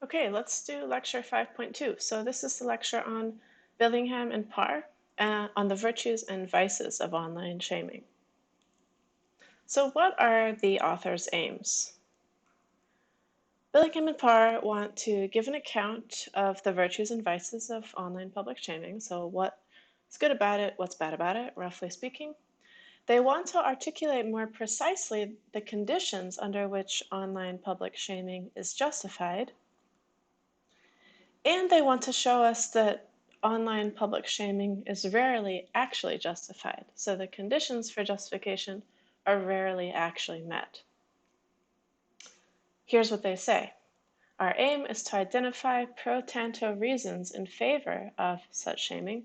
Okay, let's do lecture 5.2. So this is the lecture on Billingham and Parr on the virtues and vices of online shaming. So what are the author's aims? Billingham and Parr want to give an account of the virtues and vices of online public shaming. So what's good about it, what's bad about it, roughly speaking. They want to articulate more precisely the conditions under which online public shaming is justified. And they want to show us that online public shaming is rarely actually justified. So the conditions for justification are rarely actually met. Here's what they say. Our aim is to identify pro tanto reasons in favor of such shaming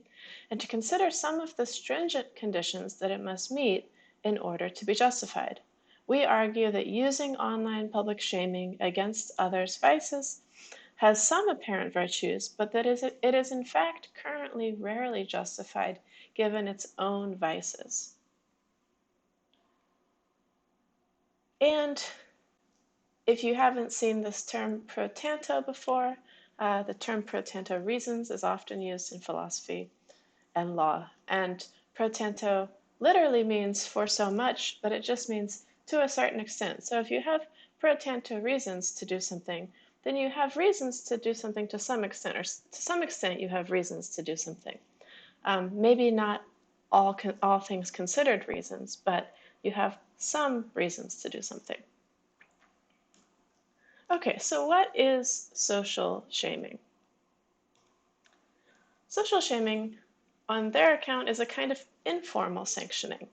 and to consider some of the stringent conditions that it must meet in order to be justified. We argue that using online public shaming against others' vices has some apparent virtues, but that it is in fact currently rarely justified given its own vices. And if you haven't seen this term pro tanto before, the term pro tanto reasons is often used in philosophy and law. And pro tanto literally means for so much, but it just means to a certain extent. So if you have pro tanto reasons to do something, then you have reasons to do something to some extent, or to some extent you have reasons to do something. Maybe not all things considered reasons, but you have some reasons to do something. Okay, so what is social shaming? Social shaming, on their account, is a kind of informal sanctioning.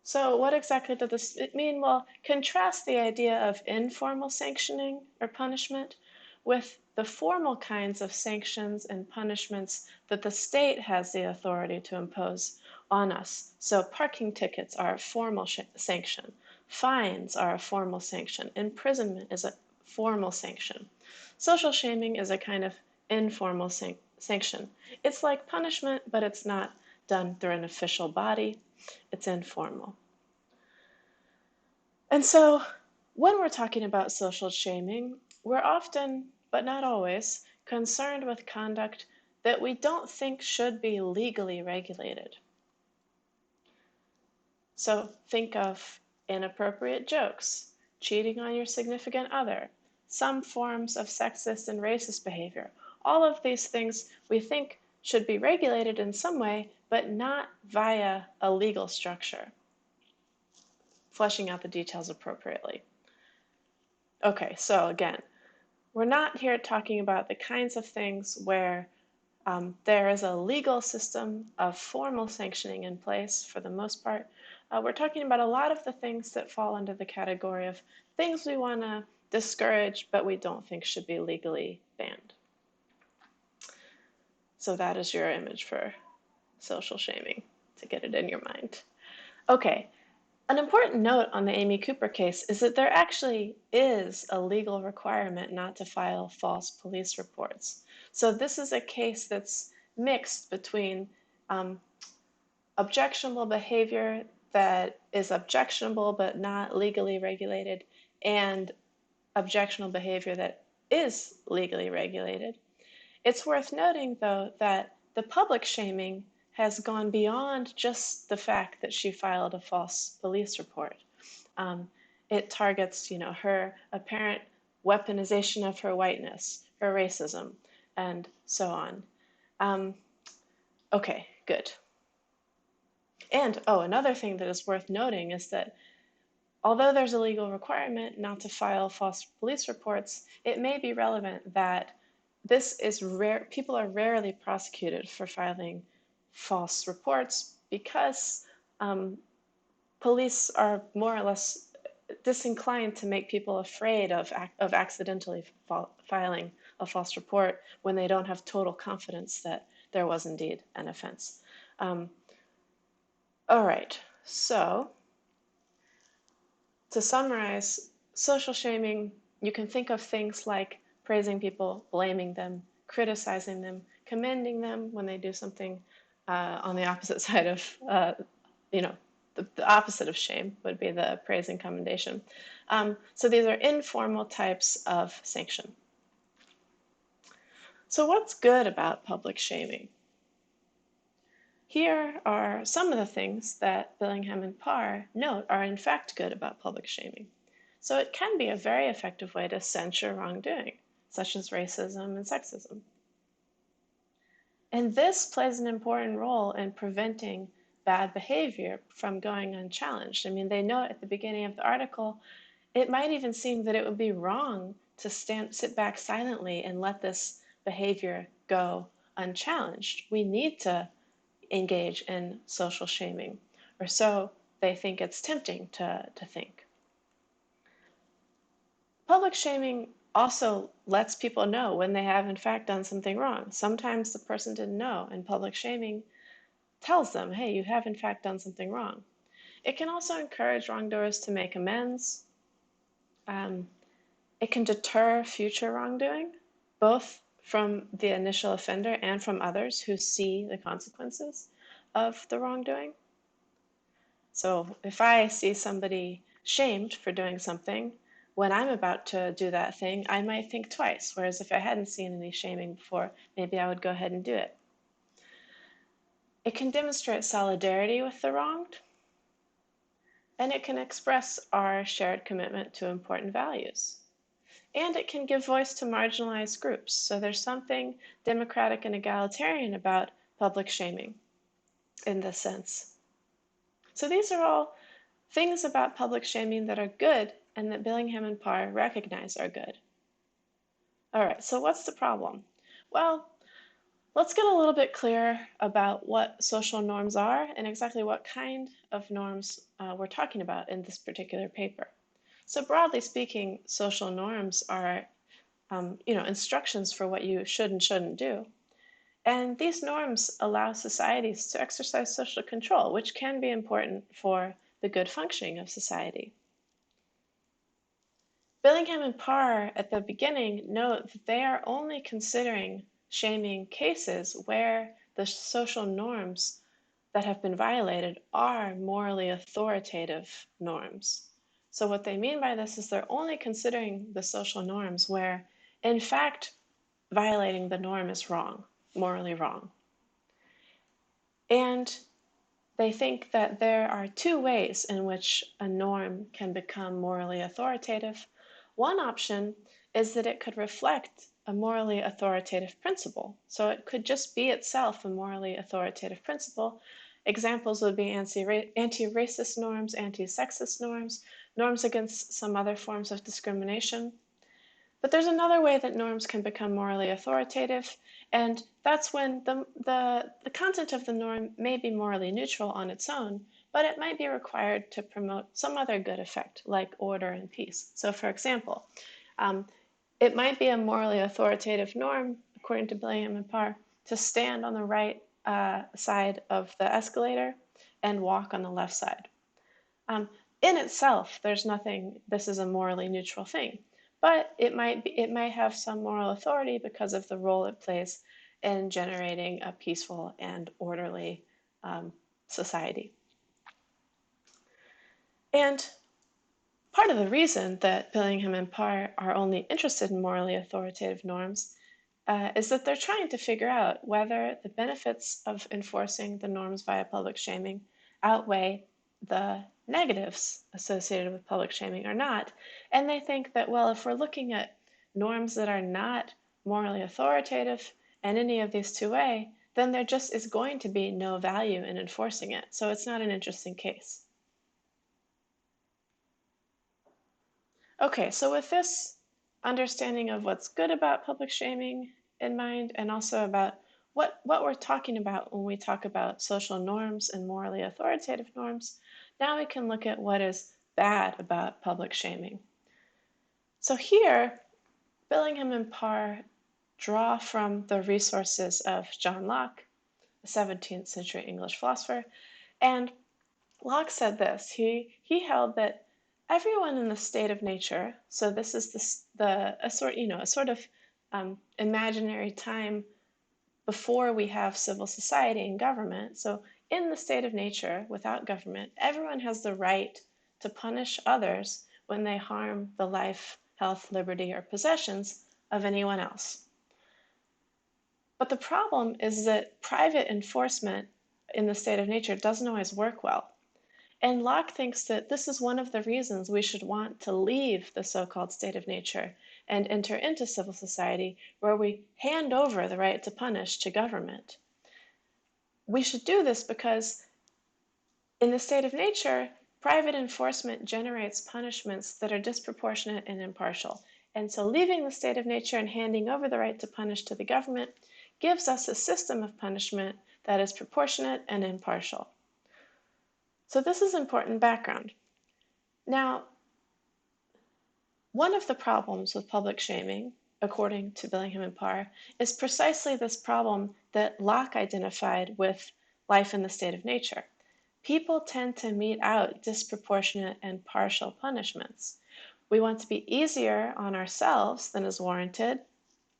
So what exactly does this mean? Well, contrast the idea of informal sanctioning or punishment with the formal kinds of sanctions and punishments that the state has the authority to impose on us. So parking tickets are a formal sanction. Fines are a formal sanction. Imprisonment is a formal sanction. Social shaming is a kind of informal sanction. It's like punishment, but it's not done through an official body. It's informal. And so when we're talking about social shaming, we're often, but not always, concerned with conduct that we don't think should be legally regulated. So think of inappropriate jokes, cheating on your significant other, some forms of sexist and racist behavior. All of these things we think should be regulated in some way, but not via a legal structure, fleshing out the details appropriately. Okay, so again, we're not here talking about the kinds of things where there is a legal system of formal sanctioning in place for the most part. We're talking about a lot of the things that fall under the category of things we want to discourage, but we don't think should be legally banned. So that is your image for social shaming, to get it in your mind. Okay, an important note on the Amy Cooper case is that there actually is a legal requirement not to file false police reports. So this is a case that's mixed between objectionable behavior that is objectionable but not legally regulated and objectionable behavior that is legally regulated. It's worth noting, though, that the public shaming has gone beyond just the fact that she filed a false police report. It targets, her apparent weaponization of her whiteness, her racism, and so on. Okay, good. And, another thing that is worth noting is that although there's a legal requirement not to file false police reports, it may be relevant that this is rare. People are rarely prosecuted for filing false reports because police are more or less disinclined to make people afraid of accidentally filing a false report when they don't have total confidence that there was indeed an offense. All right, so to summarize, social shaming, you can think of things like praising people, blaming them, criticizing them, commending them when they do something on the opposite side of, the opposite of shame would be the praise and commendation. So these are informal types of sanction. So what's good about public shaming? Here are some of the things that Billingham and Parr note are in fact good about public shaming. So it can be a very effective way to censure wrongdoing, such as racism and sexism. And this plays an important role in preventing bad behavior from going unchallenged. I mean, they note at the beginning of the article, it might even seem that it would be wrong to sit back silently and let this behavior go unchallenged. We need to engage in social shaming, or so they think it's tempting to think. Public shaming also lets people know when they have in fact done something wrong. Sometimes the person didn't know, and public shaming tells them, hey, you have in fact done something wrong. It can also encourage wrongdoers to make amends. It can deter future wrongdoing, both from the initial offender and from others who see the consequences of the wrongdoing. So if I see somebody shamed for doing something, when I'm about to do that thing, I might think twice. Whereas if I hadn't seen any shaming before, maybe I would go ahead and do it. It can demonstrate solidarity with the wronged, and it can express our shared commitment to important values. And it can give voice to marginalized groups. So there's something democratic and egalitarian about public shaming in this sense. So these are all things about public shaming that are good and that Billingham and Parr recognize are good. All right, so what's the problem? Well, let's get a little bit clearer about what social norms are and exactly what kind of norms we're talking about in this particular paper. So broadly speaking, social norms are instructions for what you should and shouldn't do. And these norms allow societies to exercise social control, which can be important for the good functioning of society. Billingham and Parr at the beginning note that they are only considering shaming cases where the social norms that have been violated are morally authoritative norms. So what they mean by this is they're only considering the social norms where, in fact, violating the norm is wrong, morally wrong. And they think that there are two ways in which a norm can become morally authoritative. One option is that it could reflect a morally authoritative principle. So it could just be itself a morally authoritative principle. Examples would be anti-racist norms, anti-sexist norms, norms against some other forms of discrimination. But there's another way that norms can become morally authoritative, and that's when the content of the norm may be morally neutral on its own, but it might be required to promote some other good effect, like order and peace. So for example, it might be a morally authoritative norm, according to Billingham and Parr, to stand on the right side of the escalator and walk on the left side. In itself, there's nothing, this is a morally neutral thing, but it might have some moral authority because of the role it plays in generating a peaceful and orderly society. And part of the reason that Billingham and Parr are only interested in morally authoritative norms is that they're trying to figure out whether the benefits of enforcing the norms via public shaming outweigh the negatives associated with public shaming or not. And they think that, well, if we're looking at norms that are not morally authoritative in any of these two ways, then there just is going to be no value in enforcing it. So it's not an interesting case. Okay, so with this understanding of what's good about public shaming in mind, and also about what we're talking about when we talk about social norms and morally authoritative norms, now we can look at what is bad about public shaming. So here, Billingham and Parr draw from the resources of John Locke, a 17th century English philosopher, and Locke said this. He held that everyone in the state of nature, so this is a sort of imaginary time before we have civil society and government. So in the state of nature, without government, everyone has the right to punish others when they harm the life, health, liberty, or possessions of anyone else. But the problem is that private enforcement in the state of nature doesn't always work well. And Locke thinks that this is one of the reasons we should want to leave the so-called state of nature and enter into civil society, where we hand over the right to punish to government. We should do this because in the state of nature, private enforcement generates punishments that are disproportionate and impartial. And so leaving the state of nature and handing over the right to punish to the government gives us a system of punishment that is proportionate and impartial. So this is important background. Now, one of the problems with public shaming, according to Billingham and Parr, is precisely this problem that Locke identified with life in the state of nature. People tend to mete out disproportionate and partial punishments. We want to be easier on ourselves than is warranted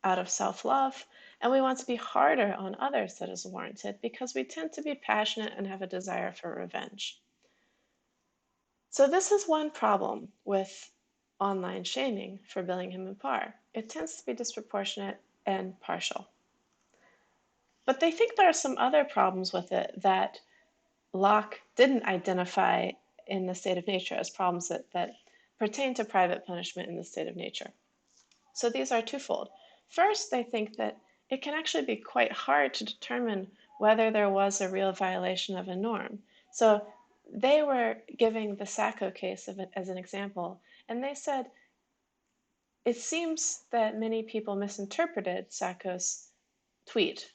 out of self-love, and we want to be harder on others than is warranted because we tend to be passionate and have a desire for revenge. So this is one problem with online shaming for Billingham and Parr. It tends to be disproportionate and partial. But they think there are some other problems with it that Locke didn't identify in the state of nature as problems that pertain to private punishment in the state of nature. So these are twofold. First, they think that it can actually be quite hard to determine whether there was a real violation of a norm. So they were giving the Sacco case as an example, and they said it seems that many people misinterpreted Sacco's tweet,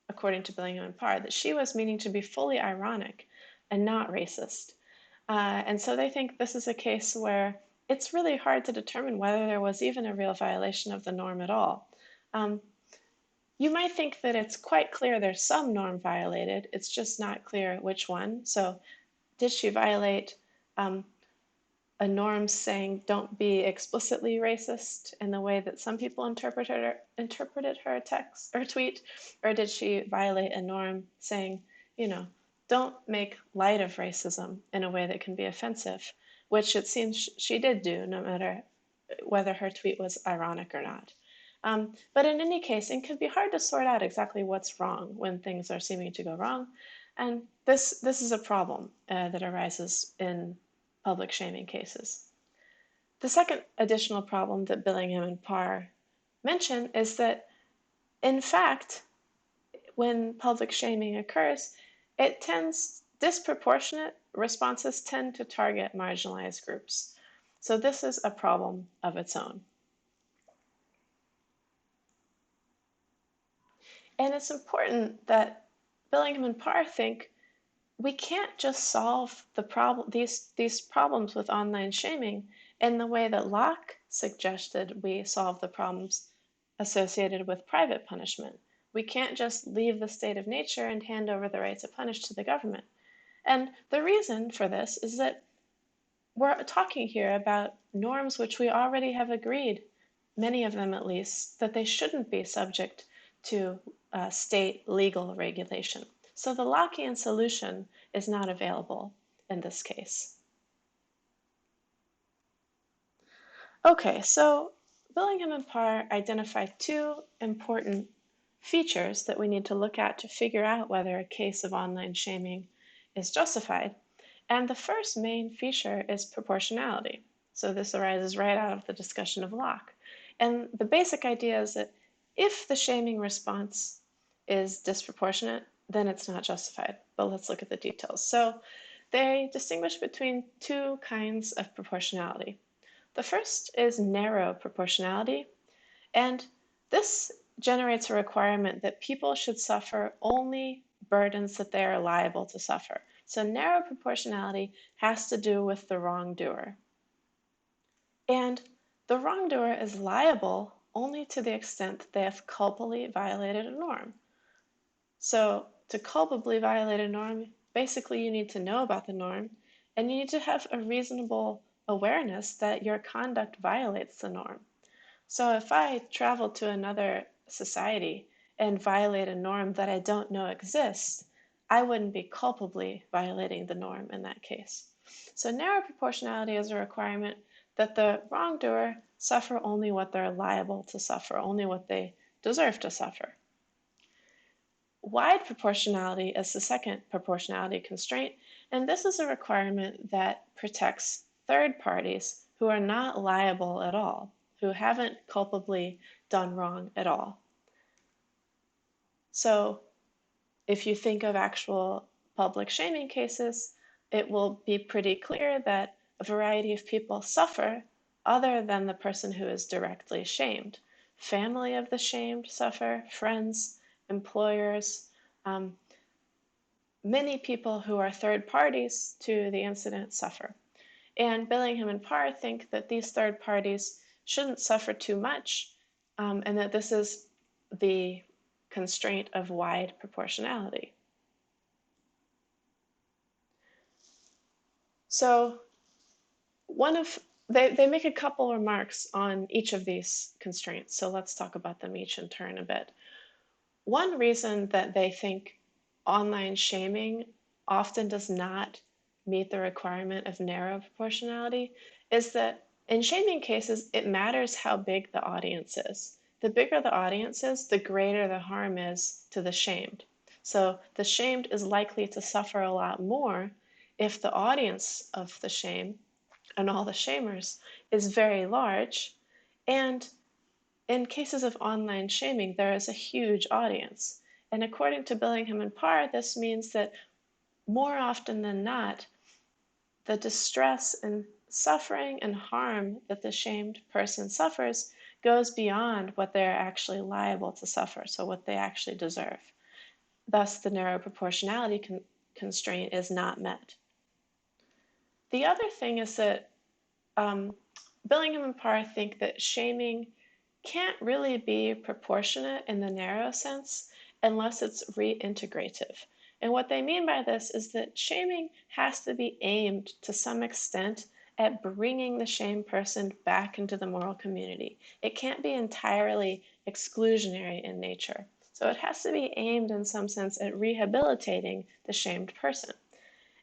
according to Billingham and Parr, that she was meaning to be fully ironic and not racist. And so they think this is a case where it's really hard to determine whether there was even a real violation of the norm at all. You might think that it's quite clear there's some norm violated, it's just not clear which one. So did she violate a norm saying don't be explicitly racist in the way that some people interpreted her text or tweet, or did she violate a norm saying, don't make light of racism in a way that can be offensive, which it seems she did do, no matter whether her tweet was ironic or not. But in any case, it can be hard to sort out exactly what's wrong when things are seeming to go wrong. And this is a problem that arises in public shaming cases. The second additional problem that Billingham and Parr mention is that, in fact, when public shaming occurs, disproportionate responses tend to target marginalized groups. So this is a problem of its own. And it's important that Billingham and Parr think we can't just solve these problems with online shaming in the way that Locke suggested we solve the problems associated with private punishment. We can't just leave the state of nature and hand over the right to punish to the government. And the reason for this is that we're talking here about norms which we already have agreed, many of them at least, that they shouldn't be subject to state legal regulation. So the Lockean solution is not available in this case. Okay, so Billingham and Parr identify two important features that we need to look at to figure out whether a case of online shaming is justified. And the first main feature is proportionality. So this arises right out of the discussion of Locke. And the basic idea is that if the shaming response is disproportionate, then it's not justified. But let's look at the details. So they distinguish between two kinds of proportionality. The first is narrow proportionality, and this generates a requirement that people should suffer only burdens that they are liable to suffer. So narrow proportionality has to do with the wrongdoer. And the wrongdoer is liable only to the extent that they have culpably violated a norm. So to culpably violate a norm, basically you need to know about the norm, and you need to have a reasonable awareness that your conduct violates the norm. So if I travel to another society and violate a norm that I don't know exists, I wouldn't be culpably violating the norm in that case. So narrow proportionality is a requirement that the wrongdoer suffer only what they're liable to suffer, only what they deserve to suffer. Wide proportionality is the second proportionality constraint, and this is a requirement that protects third parties who are not liable at all, who haven't culpably done wrong at all. So if you think of actual public shaming cases, it will be pretty clear that a variety of people suffer other than the person who is directly shamed. Family of the shamed suffer, friends, employers, many people who are third parties to the incident suffer. And Billingham and Parr think that these third parties shouldn't suffer too much, and that this is the constraint of wide proportionality. So they make a couple remarks on each of these constraints. So let's talk about them each in turn a bit. One reason that they think online shaming often does not meet the requirement of narrow proportionality is that in shaming cases, it matters how big the audience is. The bigger the audience is, the greater the harm is to the shamed. So the shamed is likely to suffer a lot more if the audience of the shame and all the shamers is very large. And in cases of online shaming, there is a huge audience. And according to Billingham and Parr, this means that more often than not, the distress and suffering and harm that the shamed person suffers goes beyond what they're actually liable to suffer, so what they actually deserve. Thus, the narrow proportionality constraint is not met. The other thing is that Billingham and Parr think that shaming can't really be proportionate in the narrow sense unless it's reintegrative. And what they mean by this is that shaming has to be aimed to some extent at bringing the shamed person back into the moral community. It can't be entirely exclusionary in nature. So it has to be aimed in some sense at rehabilitating the shamed person.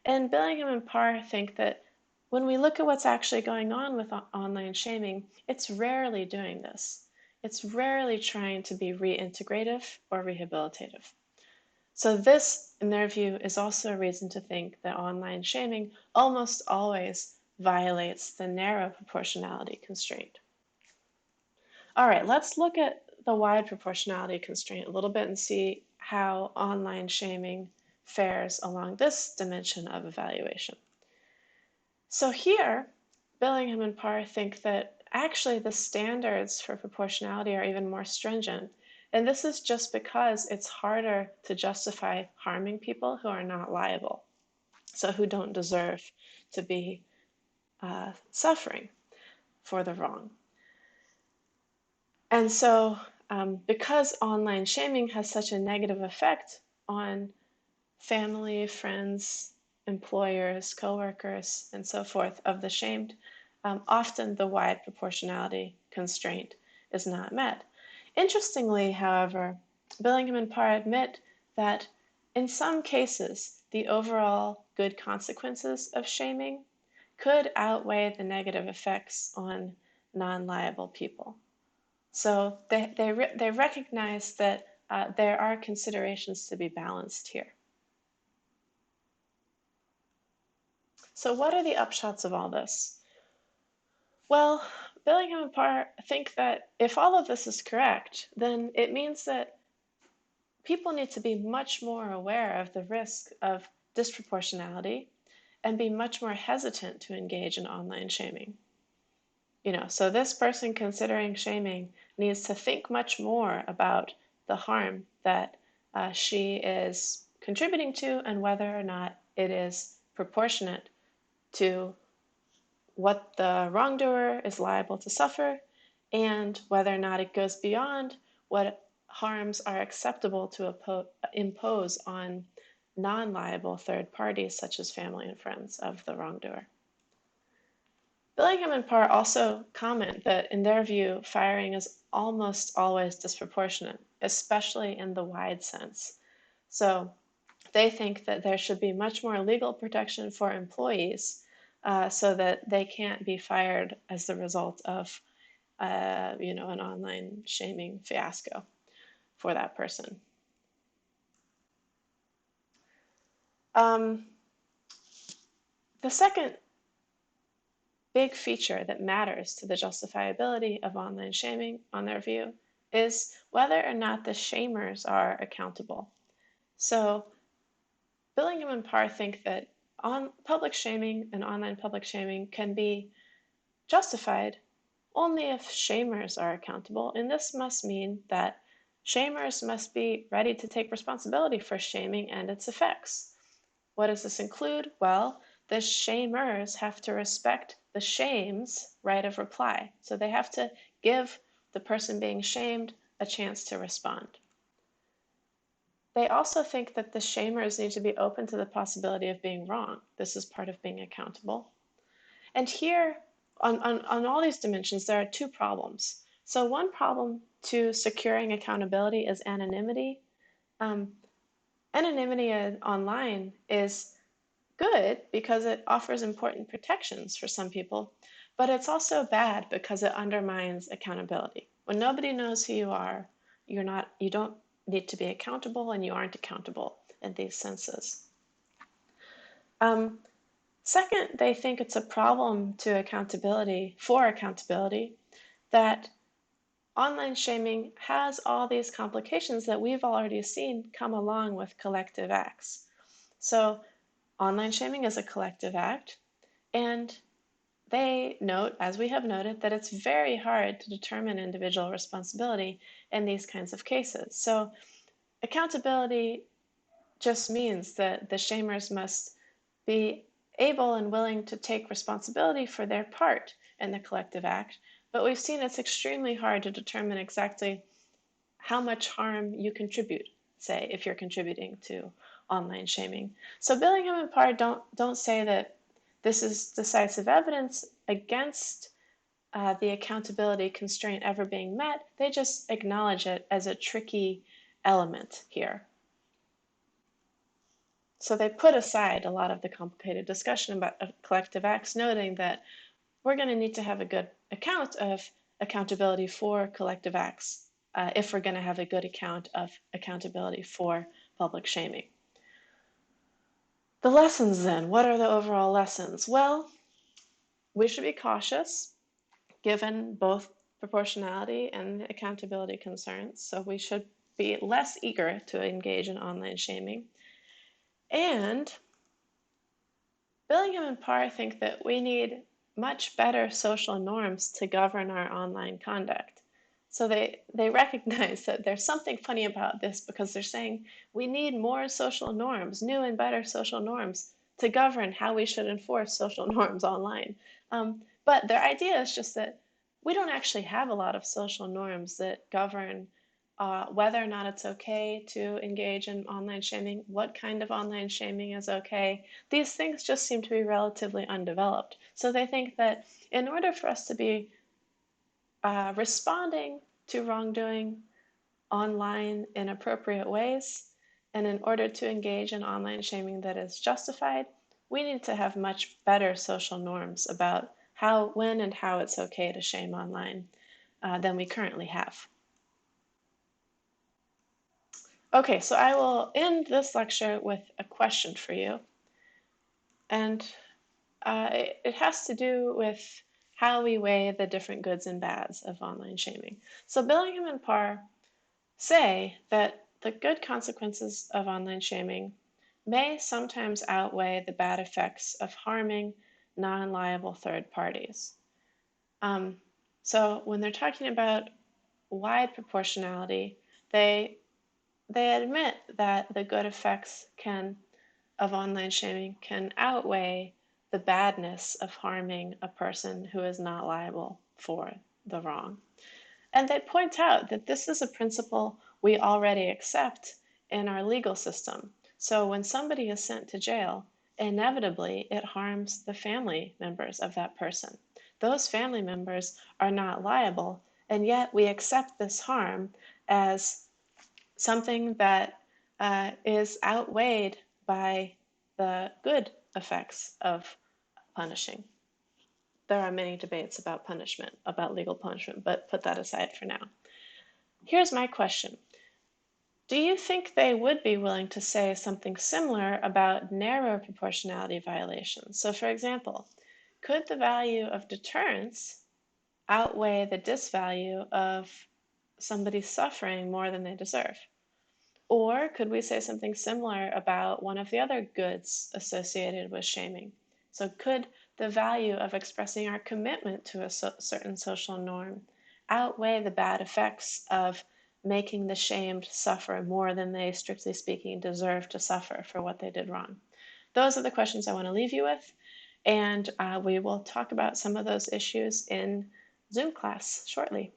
And Billingham and Parr think that when we look at what's actually going on with online shaming, it's rarely doing this. It's rarely trying to be reintegrative or rehabilitative. So this, in their view, is also a reason to think that online shaming almost always violates the narrow proportionality constraint. All right, let's look at the wide proportionality constraint a little bit and see how online shaming fares along this dimension of evaluation. So here, Billingham and Parr think that actually the standards for proportionality are even more stringent. And this is just because it's harder to justify harming people who are not liable, so who don't deserve to be suffering for the wrong. And so because online shaming has such a negative effect on family, friends, employers, coworkers, and so forth of the shamed, often the wide proportionality constraint is not met. Interestingly, however, Billingham and Parr admit that in some cases, the overall good consequences of shaming could outweigh the negative effects on non-liable people. So they recognize that there are considerations to be balanced here. So what are the upshots of all this? Well, Billingham and Parr think that if all of this is correct, then it means that people need to be much more aware of the risk of disproportionality and be much more hesitant to engage in online shaming. So this person considering shaming needs to think much more about the harm that she is contributing to and whether or not it is proportionate to what the wrongdoer is liable to suffer and whether or not it goes beyond what harms are acceptable to impose on non-liable third parties such as family and friends of the wrongdoer. Billingham and Parr also comment that in their view, firing is almost always disproportionate, especially in the wide sense. So they think that there should be much more legal protection for employees so that they can't be fired as the result of an online shaming fiasco for that person. The second big feature that matters to the justifiability of online shaming, on their view, is whether or not the shamers are accountable. So Billingham and Parr think that public shaming and online public shaming can be justified only if shamers are accountable, and this must mean that shamers must be ready to take responsibility for shaming and its effects. What does this include? Well, the shamers have to respect the shame's right of reply. So they have to give the person being shamed a chance to respond. They also think that the shamers need to be open to the possibility of being wrong. This is part of being accountable. And here, on all these dimensions, there are two problems. So one problem to securing accountability is anonymity. Anonymity online is good because it offers important protections for some people, but it's also bad because it undermines accountability. When nobody knows who you are, you don't need to be accountable, and you aren't accountable in these senses. Second, they think it's a problem for accountability, that online shaming has all these complications that we've already seen come along with collective acts. So online shaming is a collective act, and they note, as we have noted, that it's very hard to determine individual responsibility in these kinds of cases. So accountability just means that the shamers must be able and willing to take responsibility for their part in the collective act, but we've seen it's extremely hard to determine exactly how much harm you contribute, say, if you're contributing to online shaming. So Billingham and Parr don't say that this is decisive evidence against the accountability constraint ever being met. They just acknowledge it as a tricky element here. So they put aside a lot of the complicated discussion about collective acts, noting that we're going to need to have a good account of accountability for collective acts if we're going to have a good account of accountability for public shaming. The lessons then, what are the overall lessons? Well, we should be cautious given both proportionality and accountability concerns. So we should be less eager to engage in online shaming. And Billingham and Parr think that we need much better social norms to govern our online conduct. So they recognize that there's something funny about this because they're saying we need more social norms, new and better social norms to govern how we should enforce social norms online. But their idea is just that we don't actually have a lot of social norms that govern whether or not it's okay to engage in online shaming, what kind of online shaming is okay. These things just seem to be relatively undeveloped. So they think that in order for us to be responding to wrongdoing online in appropriate ways, and in order to engage in online shaming that is justified, we need to have much better social norms about how, when, and how it's okay to shame online than we currently have. Okay, so I will end this lecture with a question for you. And it has to do with how we weigh the different goods and bads of online shaming. So Billingham and Parr say that the good consequences of online shaming may sometimes outweigh the bad effects of harming non-liable third parties. So when they're talking about wide proportionality, they admit that the good effects of online shaming can outweigh the badness of harming a person who is not liable for the wrong. And they point out that this is a principle we already accept in our legal system. So when somebody is sent to jail, inevitably it harms the family members of that person. Those family members are not liable, and yet we accept this harm as something that is outweighed by the good effects of punishing. There are many debates about punishment, about legal punishment, but put that aside for now. Here's my question. Do you think they would be willing to say something similar about narrow proportionality violations? So, for example, could the value of deterrence outweigh the disvalue of somebody suffering more than they deserve? Or could we say something similar about one of the other goods associated with shaming? So, could the value of expressing our commitment to a certain social norm outweigh the bad effects of making the shamed suffer more than they, strictly speaking, deserve to suffer for what they did wrong? Those are the questions I want to leave you with, and we will talk about some of those issues in Zoom class shortly.